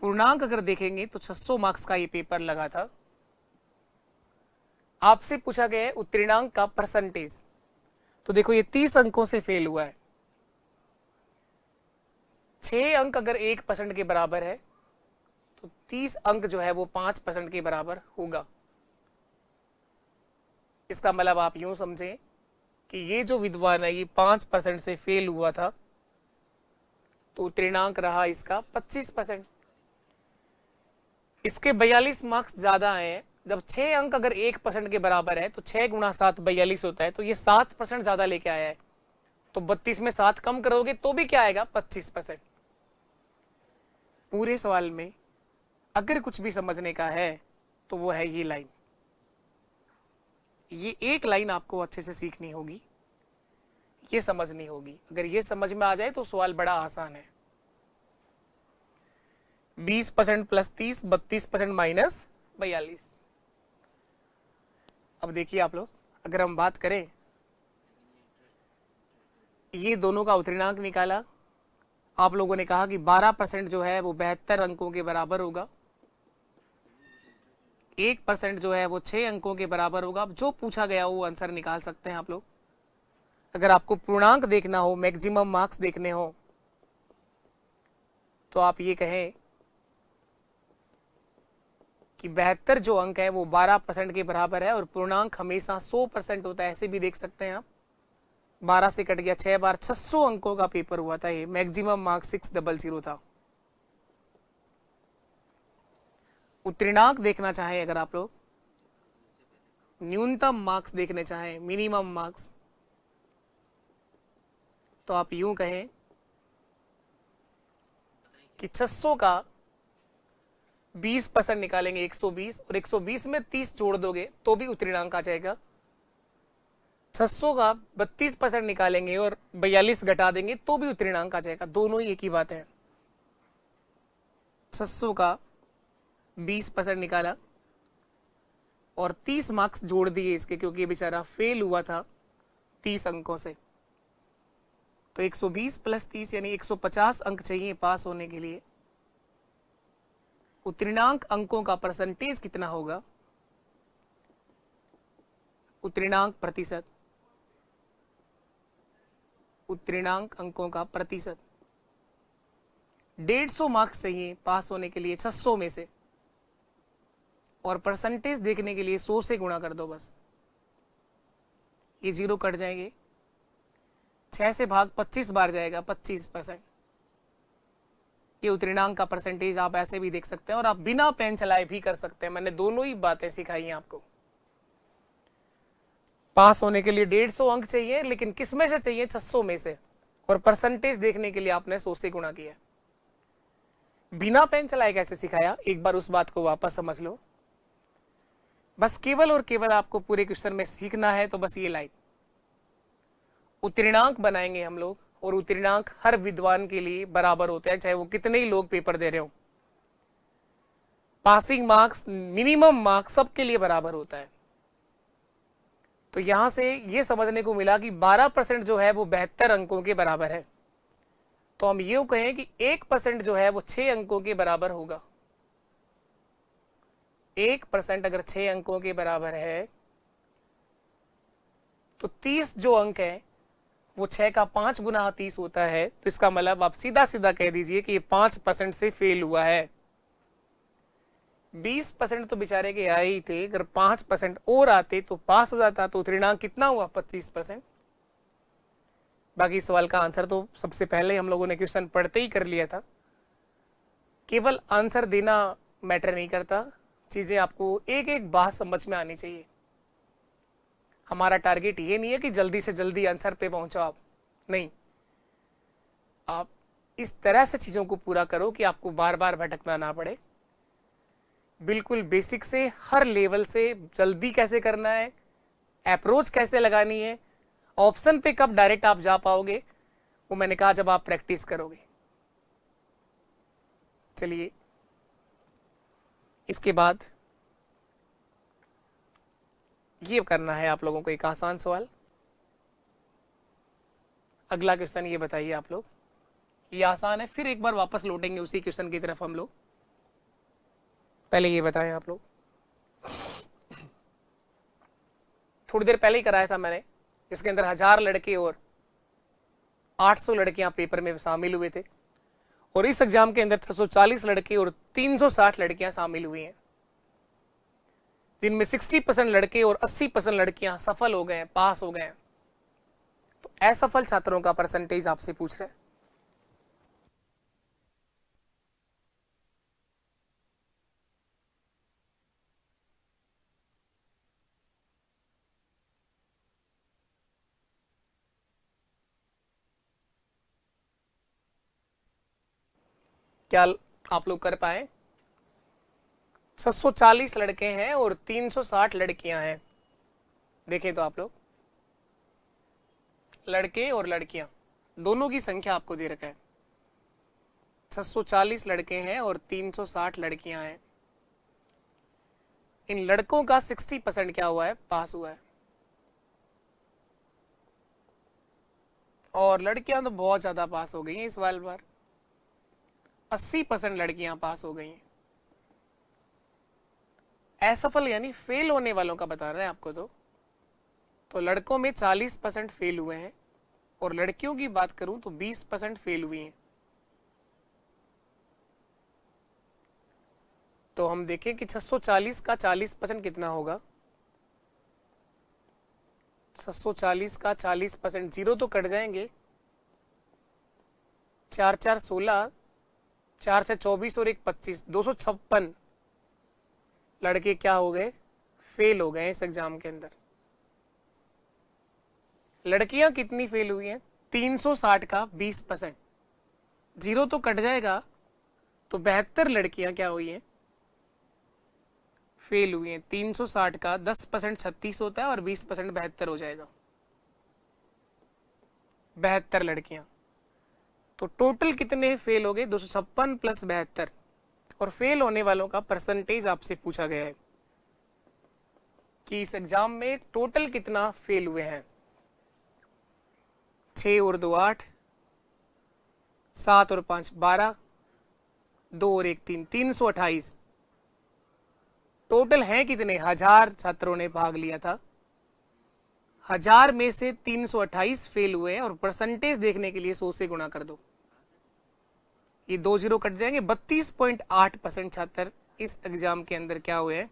पूर्णांक अगर देखेंगे तो 600 मार्क्स का ये पेपर लगा था। आपसे पूछा गया है उत्तीर्णांक का परसेंटेज, तो देखो ये 30 अंकों से फेल हुआ है। 6 अंक अगर 1% के बराबर है तो 30 अंक जो है वो 5% के बराबर होगा। इसका मतलब आप यूं समझें कि ये जो विद्वान है ये 5% से फेल हुआ था, तो उत्तीर्णांक रहा इसका 25%। इसके 42 मार्क्स ज्यादा आए हैं। जब 6 अंक अगर 1% के बराबर है तो 6 गुणा 7 42 होता है, तो ये 7% ज्यादा लेके आया है। तो 32 में 7 कम करोगे तो भी क्या आएगा, 25%। पूरे सवाल में अगर कुछ भी समझने का है तो वो है ये लाइन। ये एक लाइन आपको अच्छे से सीखनी होगी, ये समझनी होगी। अगर ये समझ में आ जाए तो सवाल बड़ा आसान है। 20% + 30, 32% - 42। अब देखिए आप लोग, अगर हम बात करें, ये दोनों का उत्तीर्णांक निकाला। आप लोगों ने कहा कि 12% जो है वो 72 अंकों के बराबर होगा, 1% जो है वो 6 अंकों के बराबर होगा। अब जो पूछा गया वो आंसर निकाल सकते हैं आप लोग। अगर आपको पूर्णांक देखना हो, मैक्सिमम मार्क्स देखने हो, तो आप ये कहें कि 72 जो अंक है वो 12% के बराबर है, और पूर्णांक हमेशा 100% होता है, ऐसे भी देख सकते हैं आप। 12 से कट गया 6 बार, 600 अंकों का पेपर हुआ था। ये मैक्सिमम मार्क्स 600 था। उत्तीर्णांक देखना चाहें अगर आप लोग, न्यूनतम मार्क्स देखने चाहें, मिनिमम मार्क्स, तो आप यूं कहें कि 600 का 20% निकालेंगे 120, और 120 में 30 जोड़ दोगे तो भी उत्तीर्णांक आ जाएगा। 600 का 32% निकालेंगे और 42 घटा देंगे तो भी उत्तीर्णांक आ जाएगा। दोनों ही एक ही बात है। 600 का 20% निकाला और 30 मार्क्स जोड़ दिए इसके, क्योंकि ये बेचारा फेल हुआ था 30 अंकों से। तो 120 + 30 यानी 150 अंक चाहिए पास होने के लिए। उत्तीर्णांक अंकों का परसेंटेज कितना होगा, उत्तीर्णांक प्रतिशत, उत्तीर्णांक अंकों का प्रतिशत। 150 मार्क्स चाहिए पास होने के लिए 600 में से, और परसेंटेज देखने के लिए 100 से गुणा कर दो बस। ये 0 कट जाएंगे, 6 से भाग 25 बार जाएगा, 25%। ये उत्तीर्णांक का परसेंटेज आप ऐसे भी देख सकते हैं, और आप बिना पेन चलाए भी कर सकते हैं। मैंने दोनों ही बातें सिखाई हैं आपको। पास होने के लिए 150 अंक चाहिए, लेकिन किस में से चाहिए? 600 में से। और परसेंटेज देखने के लिए आपने 100 से गुणा किया। बिना पेन चलाए कैसे सिखाया, एक बार उस बात को वापस समझ लो। बस केवल और केवल आपको पूरे क्वेश्चन में सीखना है। तो बस ये लाइन, उत्तीर्णांक बनाएंगे हम लोग, और उत्तीर्णांक हर विद्वान के लिए बराबर होते हैं, चाहे वो कितने ही लोग पेपर दे रहे हो। पासिंग मार्क्स, मिनिमम मार्क्स सबके लिए बराबर होता है। तो यहां से ये समझने को मिला कि 12% जो है वो 72 अंकों के बराबर है। तो हम यूं कहें कि 1% जो है वो 6 अंकों के बराबर होगा। 1% अगर 6 अंकों के बराबर है तो 30 जो अंक है वो 6 का 5 गुना 30 होता है। तो इसका मतलब आप सीधा सीधा कह दीजिए कि ये 5% से फेल हुआ है। 20% तो बेचारे के आए ही थे, अगर 5% और आते तो पास हो जाता। तो उत्तीर्णांक कितना हुआ? 25%। बाकी सवाल का आंसर तो सबसे पहले हम लोगों ने क्वेश्चन पढ़ते ही कर लिया था। केवल आंसर देना मैटर नहीं करता, चीजें आपको एक एक बात समझ में आनी चाहिए। हमारा टारगेट ये नहीं है कि जल्दी से जल्दी आंसर पे पहुंचो आप, नहीं। आप इस तरह से चीजों को पूरा करो कि आपको बार बार भटकना ना पड़े। बिल्कुल बेसिक से, हर लेवल से, जल्दी कैसे करना है, अप्रोच कैसे लगानी है, ऑप्शन पे कब डायरेक्ट आप जा पाओगे, वो मैंने कहा जब आप प्रैक्टिस करोगे। चलिए, इसके बाद ये करना है आप लोगों को एक आसान सवाल। अगला क्वेश्चन ये बताइए आप लोग, ये आसान है, फिर एक बार वापस लौटेंगे उसी क्वेश्चन की तरफ हम लोग। पहले ये बताएं आप लोग, थोड़ी देर पहले ही कराया था मैंने, इसके अंदर 1000 लड़के और 800 लड़कियां पेपर में शामिल हुए थे, और इस एग्जाम के अंदर 640 लड़के और 360 लड़कियां शामिल हुई हैं, जिनमें 60% लड़के और 80% लड़कियां सफल हो गए हैं, पास हो गए हैं। तो असफल छात्रों का परसेंटेज आपसे पूछ रहे हैं। क्या आप लोग कर पाए? 640 लड़के हैं और 360 लड़कियां हैं। देखें तो आप लोग, लड़के और लड़कियां दोनों की संख्या आपको दे रखा है। 640 लड़के हैं और 360 लड़कियां हैं। इन लड़कों का 60% क्या हुआ है? पास हुआ है। और लड़कियां तो बहुत ज्यादा पास हो गई हैं इस सवाल पर, 80% लड़कियां पास हो गई हैं। असफल यानी फेल होने वालों का बता रहे हैं आपको। तो लड़कों में 40% फेल हुए हैं, और लड़कियों की बात करूं तो 20% फेल हुई हैं। तो हम देखें कि 640 का 40% कितना होगा। 640 का 40%, जीरो तो कट जाएंगे, 4 4 16, 4 से 24 और 1 25, 256 लड़के क्या हो गए? फेल हो गए इस एग्जाम के अंदर। लड़कियां कितनी फेल हुई हैं? 360 का 20%, जीरो तो कट जाएगा, तो 72 लड़कियां क्या हुई हैं? फेल हुई हैं। 360 का 10% 36 होता है, और 20% 72 हो जाएगा। 72 लड़कियां, तो टोटल कितने फेल हो गए? 256 प्लस 72। और फेल होने वालों का परसेंटेज आपसे पूछा गया है कि इस एग्जाम में टोटल कितना फेल हुए हैं। 6 और 2 8, 7 और 5 12, 2 और 1 3, 328 टोटल हैं कितने? 1000 छात्रों ने भाग लिया था, 1000 में से 328 फेल हुए हैं। और परसेंटेज देखने के लिए 100 से गुणा कर दो, ये 2 जीरो कट जाएंगे। 32.8% छात्र इस एग्जाम के अंदर क्या हुए हैं?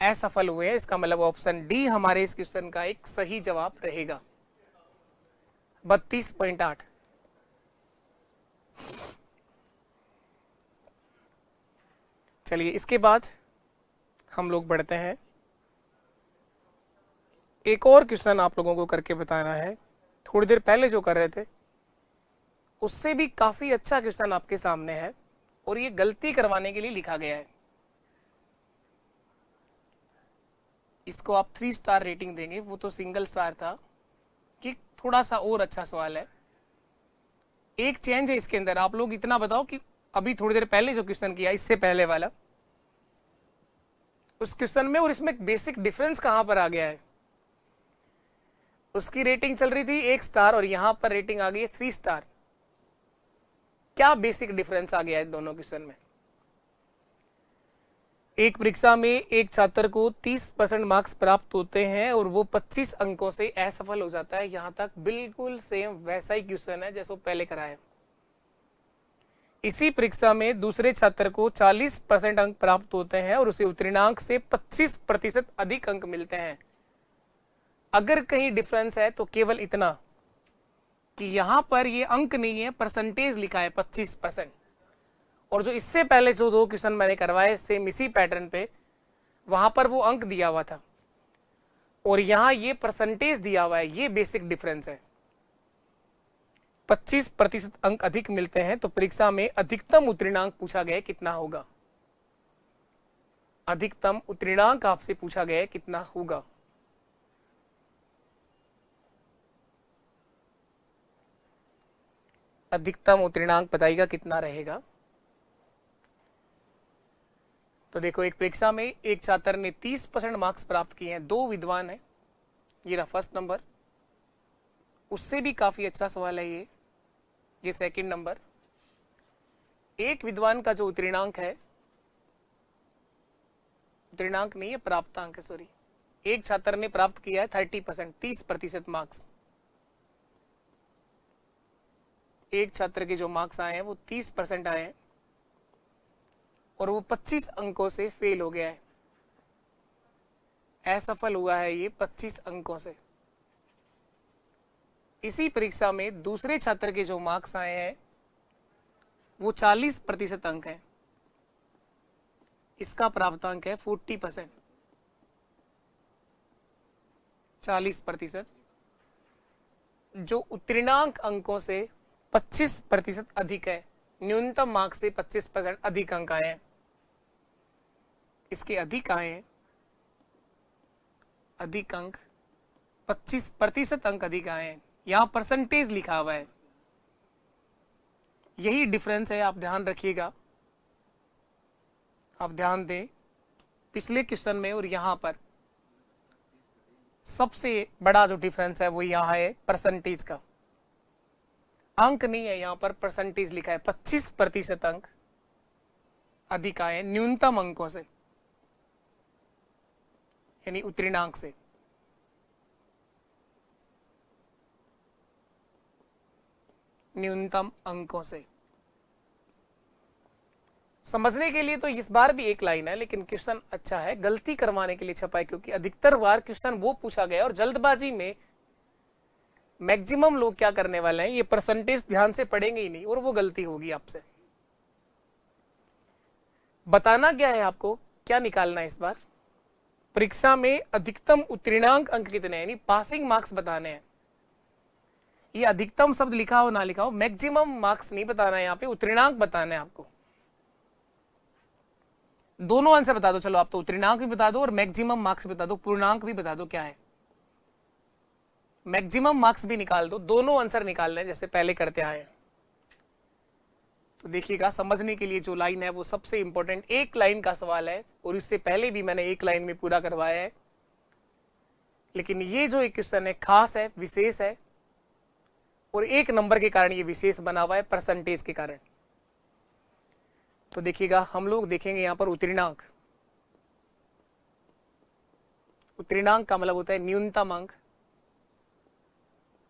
असफल हुए हैं। इसका मतलब ऑप्शन डी हमारे इस क्वेश्चन का एक सही जवाब रहेगा, 32.8। चलिए, इसके बाद हम लोग बढ़ते हैं एक और क्वेश्चन आप लोगों को करके बताना है, थोड़ी देर पहले जो कर रहे थे उससे भी काफी अच्छा क्वेश्चन आपके सामने है और ये गलती करवाने के लिए लिखा गया है। इसको आप 3 स्टार रेटिंग देंगे, वो तो सिंगल स्टार था, कि थोड़ा सा और अच्छा सवाल है। एक चेंज है इसके अंदर, आप लोग इतना बताओ कि अभी थोड़ी देर पहले जो क्वेश्चन किया इससे पहले वाला, उस क्वेश्चन में और इसमें बेसिक डिफरेंस कहां पर आ गया है। उसकी रेटिंग चल रही थी 1 स्टार और यहां पर रेटिंग आ गई है 3 स्टार। क्या बेसिक डिफरेंस आ गया है दोनों क्वेश्चन में। एक परीक्षा में एक छात्र को 30% मार्क्स प्राप्त होते हैं और वो 25 अंकों से असफल हो जाता है। यहां तक बिल्कुल सेम वैसा ही क्वेश्चन है जैसे पहले कराया। इसी परीक्षा में दूसरे छात्र को 40% अंक प्राप्त होते हैं और उसे उत्तीर्णांक से 25% अधिक अंक मिलते हैं। अगर कहीं डिफरेंस है तो केवल इतना कि यहां पर ये अंक नहीं है, परसेंटेज लिखा है 25%। और जो इससे पहले जो 2 क्वेश्चन मैंने करवाए सेम इसी पैटर्न पे, वहां पर वो अंक दिया हुआ था और यहां ये परसेंटेज दिया हुआ है। ये बेसिक डिफरेंस है। 25% अंक अधिक मिलते हैं तो परीक्षा में अधिकतम उत्तीर्णांक पूछा गया कितना होगा। अधिकतम उत्तीर्णांक आपसे पूछा गया कितना होगा। अधिकतम उत्तीर्णांक बताइएगा कितना रहेगा। तो देखो, एक परीक्षा में एक छात्र ने 30% मार्क्स प्राप्त किए हैं, 2 विद्वान है, ये रहा फर्स्ट नंबर। उससे भी काफी अच्छा सवाल है ये सेकंड नंबर। एक विद्वान का जो उत्तीर्णांक है, उत्तीर्णांक नहीं है प्राप्तांक है, सॉरी, एक छात्र ने प्राप्त किया है 30%, 30% मार्क्स। एक छात्र के जो मार्क्स आए हैं वो 30% आए हैं और वो 25 अंकों से फेल हो गया है, असफल हुआ है ये 25 अंकों से। इसी परीक्षा में दूसरे छात्र के जो मार्क्स आए हैं वो 40% अंक है, इसका प्राप्तांक है 40%, 40%, जो उत्तीर्णांक अंकों से 25% अधिक है। न्यूनतम मार्क्स से 25% अधिक अंक आए हैं, इसके अधिक आए हैं, अधिक अंक 25% अंक अधिक आए हैं। यहां परसेंटेज लिखा हुआ है, यही डिफरेंस है, आप ध्यान रखिएगा। आप ध्यान दें, पिछले क्वेश्चन में और यहां पर सबसे बड़ा जो डिफरेंस है वो यहां है परसेंटेज का। अंक नहीं है, यहां पर परसेंटेज लिखा है। 25% अंक अधिक आए न्यूनतम अंकों से, यानी उत्तीर्णांक से। न्यूनतम अंकों से समझने के लिए तो इस बार भी एक लाइन है, लेकिन क्वेश्चन अच्छा है, गलती करवाने के लिए छपा है, क्योंकि अधिकतर बार क्वेश्चन वो पूछा गया और जल्दबाजी में मैक्सिमम लोग क्या करने वाले हैं, ये परसेंटेज ध्यान से पढ़ेंगे ही नहीं और वो गलती होगी आपसे। बताना क्या है आपको, क्या निकालना है इस बार परीक्षा में, अधिकतम उत्तीर्णांक अंक कितने हैं, यानी पासिंग मार्क्स बताने हैं। ये अधिकतम शब्द लिखा हो ना लिखा हो, मैक्सिमम मार्क्स नहीं बताना है, यहाँ पे उत्तीर्णांक बताना है आपको। दोनों आंसर बता दो, चलो आप तो उत्तीर्णांक भी बता दो और मैक्सिमम मार्क्स बता दो, पूर्णांक भी बता दो क्या है, मैक्सिमम मार्क्स भी निकाल दो, दोनों आंसर निकालने जैसे पहले करते आए। तो देखिएगा, समझने के लिए जो लाइन है वो सबसे इंपॉर्टेंट, एक लाइन का सवाल है और इससे पहले भी मैंने एक लाइन में पूरा करवाया है, लेकिन ये जो एक क्वेश्चन है खास है, विशेष है, और 1 नंबर के कारण ये विशेष बना हुआ है, परसेंटेज के कारण। तो देखिएगा, हम लोग देखेंगे यहां पर उत्तीर्णांक। उत्तीर्णांक का मतलब होता है न्यूनतम अंक,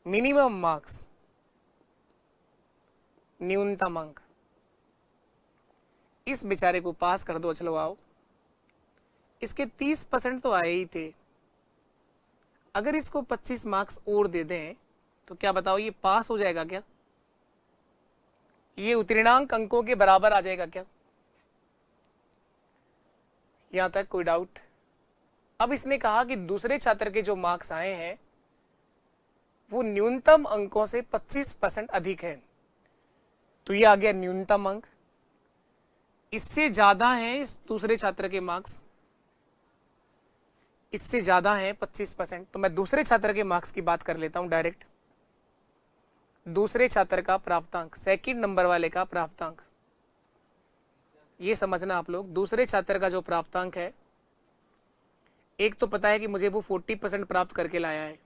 मिनिमम मार्क्स, न्यूनतम अंक। इस बेचारे को पास कर दो, चलो आओ। इसके 30% तो आए ही थे, अगर इसको 25 मार्क्स और दे दें तो क्या बताओ, ये पास हो जाएगा क्या, ये उत्तीर्णांक अंकों के बराबर आ जाएगा क्या, यहां तक कोई डाउट? अब इसने कहा कि दूसरे छात्र के जो मार्क्स आए हैं वो न्यूनतम अंकों से 25% अधिक है। तो ये आ गया न्यूनतम अंक, इससे ज्यादा है इस दूसरे छात्र के मार्क्स, इससे ज्यादा है 25%। तो मैं दूसरे छात्र के मार्क्स की बात कर लेता हूं डायरेक्ट। दूसरे छात्र का प्राप्तांक, सेकंड नंबर वाले का प्राप्तांक, ये समझना आप लोग। दूसरे छात्र का जो प्राप्तांक है, एक तो पता है कि मुझे वो 40% प्राप्त करके लाया है,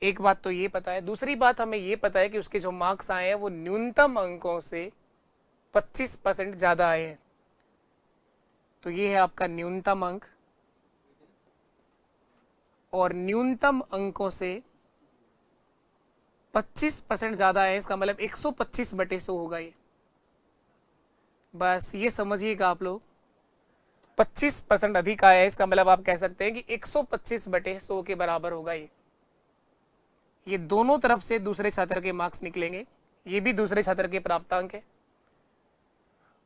एक बात तो ये पता है। दूसरी बात हमें ये पता है कि उसके जो मार्क्स आए हैं वो न्यूनतम अंकों से 25% ज्यादा आए हैं। तो ये है आपका न्यूनतम अंक, और न्यूनतम अंकों से 25% ज्यादा है, इसका मतलब 125/100 होगा ये। बस ये समझिएगा आप लोग, 25% अधिक आया है, इसका मतलब आप कह सकते हैं कि 125/100 के बराबर होगा ये दोनों तरफ से दूसरे छात्र के मार्क्स निकलेंगे। ये भी दूसरे छात्र के प्राप्तांक है,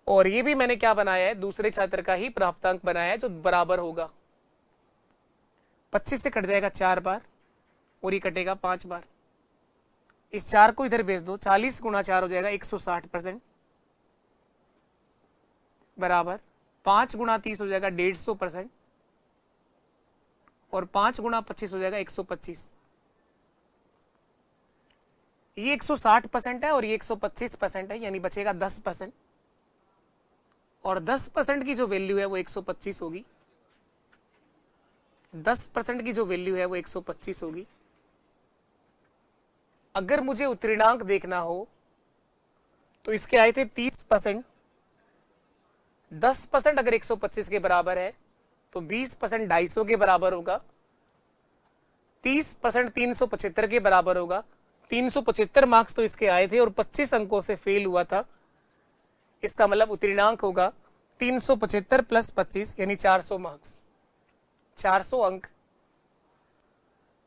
और ये भी मैंने क्या बनाया है, दूसरे छात्र का ही प्राप्तांक बनाया है, जो बराबर होगा 25 से कट जाएगा 4 बार, और ये कटेगा 5 बार। इस 4 को इधर भेज दो, 40 × 4 हो जाएगा 160%, बराबर 5 × 30 हो जाएगा 150%, और 5 × 25 हो जाएगा 125। ये 160% है और ये 125% है, यानी बचेगा 10%, और 10% की जो वैल्यू है वो 125 होगी। 10% की जो वैल्यू है वो 125 होगी। अगर मुझे उत्तीर्णांक देखना हो तो इसके आए थे 30%, 10% अगर 125 के बराबर है तो 20% 250 के बराबर होगा, 30% 375 के बराबर होगा। 375 मार्क्स तो इसके आए थे और 25 अंकों से फेल हुआ था, इसका मतलब उत्तीर्णांक होगा 375 + 25 यानी 400 मार्क्स। 400 अंक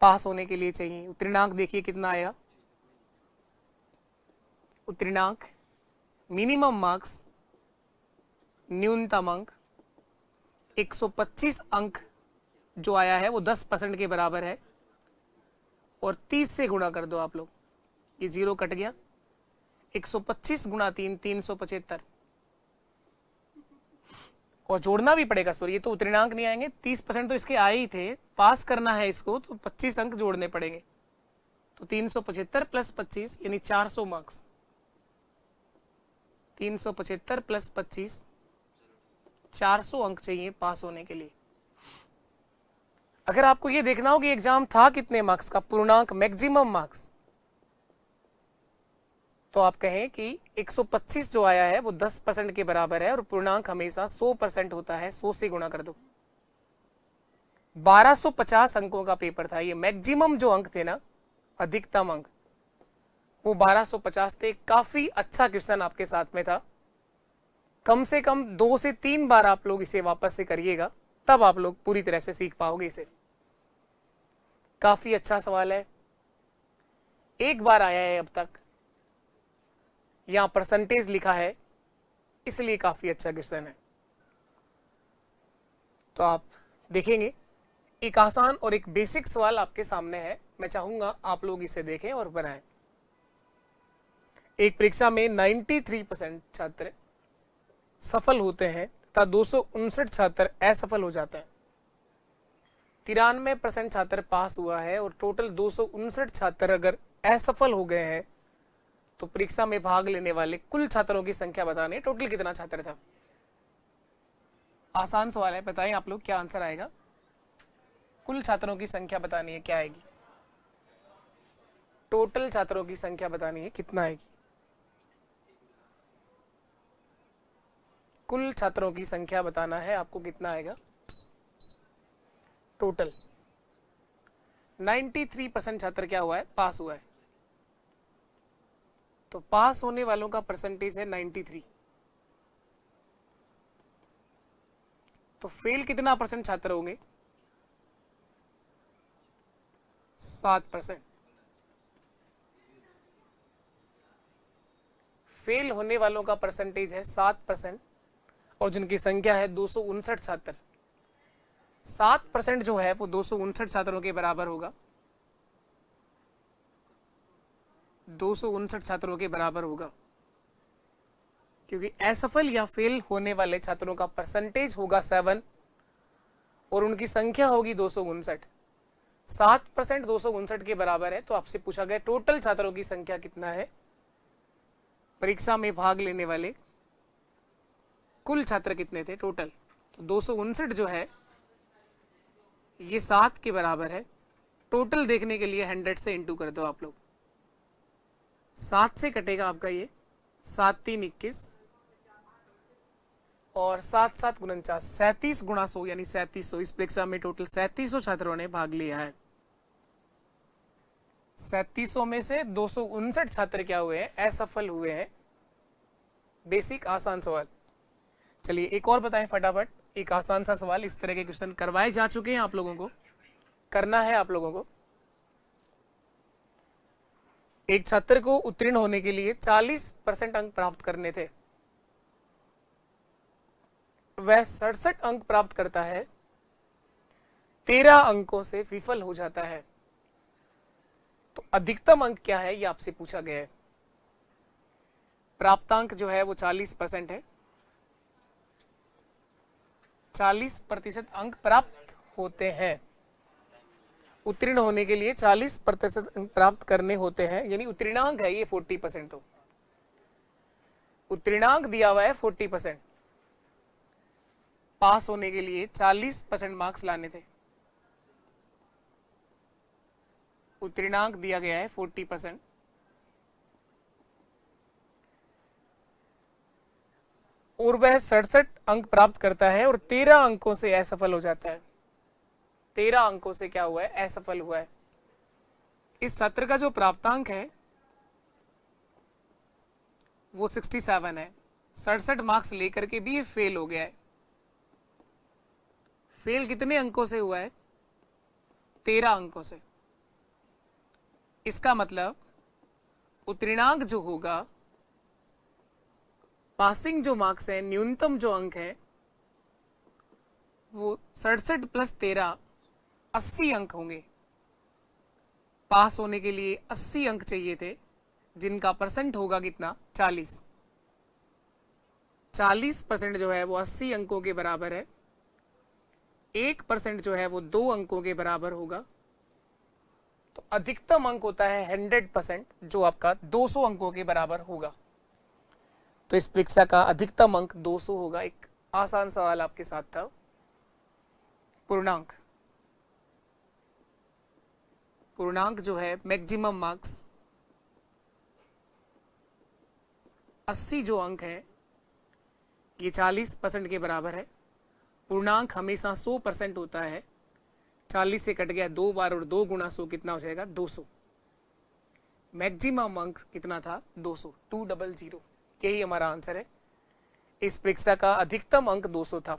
पास होने के लिए चाहिए। उत्तीर्णांक देखिए कितना आया, उत्तीर्णांक मिनिमम मार्क्स न्यूनतम अंक 125 अंक जो आया है वो 10% के बराबर है, और 30 से गुणा कर दो आप लोग, ये 0 कट गया, 125 × 3 375, और जोड़ना भी पड़ेगा। सॉरी, ये तो उत्तीर्णांक नहीं आएंगे, 30% तो इसके आए ही थे, पास करना है इसको तो 25 अंक जोड़ने पड़ेंगे। तो 375 + 25 यानी 400 मार्क्स। 375 + 25 400 अंक चाहिए पास होने के लिए। अगर आपको ये देखना हो कि एग्जाम था कितने मार्क्स का, पूर्णांक मैक्सिमम मार्क्स, तो आप कहें कि 125 जो आया है वो 10% के बराबर है, और पूर्णांक हमेशा 100% होता है, 100 से गुणा कर दो। 1250 अंकों का पेपर था ये, मैक्सिमम जो अंक थे ना, अधिकतम अंक वो 1250 थे। काफी अच्छा क्वेश्चन आपके साथ में था, कम से कम 2 से 3 बार आप लोग इसे वापस से करिएगा, तब आप लोग पूरी तरह से सीख पाओगे इसे। काफी अच्छा सवाल है, एक बार आया है अब तक, यहां परसेंटेज लिखा है, इसलिए काफी अच्छा क्वेश्चन है। तो आप देखेंगे एक आसान और एक बेसिक सवाल आपके सामने है, मैं चाहूंगा आप लोग इसे देखें और बनाएं। एक परीक्षा में 93% छात्र सफल होते हैं तथा 259 छात्र असफल हो जाते हैं। 93% छात्र पास हुआ है और टोटल 259 छात्र अगर असफल हो गए हैं, तो परीक्षा में भाग लेने वाले कुल छात्रों की संख्या बतानी है, टोटल कितना छात्र था। आसान सवाल है, बताएं आप लोग क्या आंसर आएगा। कुल छात्रों की संख्या बतानी है, क्या आएगी, टोटल छात्रों की संख्या बतानी है, कितना आएगी। कुल छात्रों की संख्या बताना है आपको, कितना आएगा टोटल। 93% छात्र क्या हुआ है, पास हुआ है, तो पास होने वालों का परसेंटेज है 93। तो फेल कितना परसेंट छात्र होंगे, 7%। फेल होने वालों का परसेंटेज है 7%, और जिनकी संख्या है 259 छात्र। 7% जो है वो 259 छात्रों के बराबर होगा, 259 छात्रों के बराबर होगा, क्योंकि असफल या फेल होने वाले छात्रों का परसेंटेज होगा 7 और उनकी संख्या होगी 259। 7% 259 के बराबर है। तो आपसे पूछा गया टोटल छात्रों की संख्या कितना है, परीक्षा में भाग लेने वाले कुल छात्र कितने थे टोटल। तो 259 जो है ये 7 के बराबर है। टोटल देखने के लिए 100 से इंटू कर दो आप लोग, 7 से कटेगा आपका ये 7 3 21 और 7 7 49, 37 गुणा 100 यानी 3700। इस परीक्षा में टोटल 3700 छात्रों ने भाग लिया है। 3700 में से 259 छात्र क्या हुए हैं, असफल हुए हैं। बेसिक आसान सवाल। चलिए एक और बताएं फटाफट, एक आसान सा सवाल। इस तरह के क्वेश्चन करवाए जा चुके हैं, आप लोगों को करना है। आप लोगों को एक छात्र को उत्तीर्ण होने के लिए 40% अंक प्राप्त करने थे, वह 67 अंक प्राप्त करता है, 13 अंकों से विफल हो जाता है। तो अधिकतम अंक क्या है ये आपसे पूछा गया है। प्राप्तांक जो है वो 40% है, 40% अंक प्राप्त होते हैं। उत्तीर्ण होने के लिए 40% अंक प्राप्त करने होते हैं, यानी उत्तीर्णांक है ये 40%। तो उत्तीर्णांक दिया हुआ है 40%। पास होने के लिए 40% मार्क्स लाने थे, उत्तीर्णांक दिया गया है 40%। और वह 67 अंक प्राप्त करता है और 13 अंकों से असफल हो जाता है। 13 अंकों से क्या हुआ है, असफल हुआ है। इस छात्र का जो प्राप्तांक है वो 67 है। 67 मार्क्स लेकर के भी ये फेल हो गया है। फेल कितने अंकों से हुआ है, 13 अंकों से। इसका मतलब उत्तीर्णांक जो होगा, पासिंग जो मार्क्स है, न्यूनतम जो अंक है वो 67 प्लस 13 80 अंक होंगे। पास होने के लिए 80 अंक चाहिए थे, जिनका परसेंट होगा कितना, 40। 40% जो है वो 80 अंकों के बराबर है। 1% जो है वो 2 अंकों के बराबर होगा। तो अधिकतम अंक होता है 100%, जो आपका 200 अंकों के बराबर होगा। तो इस परीक्षा का अधिकतम अंक 200 होगा। एक आसान सवाल आपके साथ था। पूर्णांक, पूर्णांक जो है मैक्सिमम मार्क्स 80 जो अंक है ये 40% के बराबर है। पूर्णांक हमेशा 100% होता है। 40 से कट गया 2 बार और 2 गुणा 100 कितना हो जाएगा, 200। मैक्सिमम अंक कितना था, 200, 200। यही हमारा आंसर है। इस परीक्षा का अधिकतम अंक 200 था।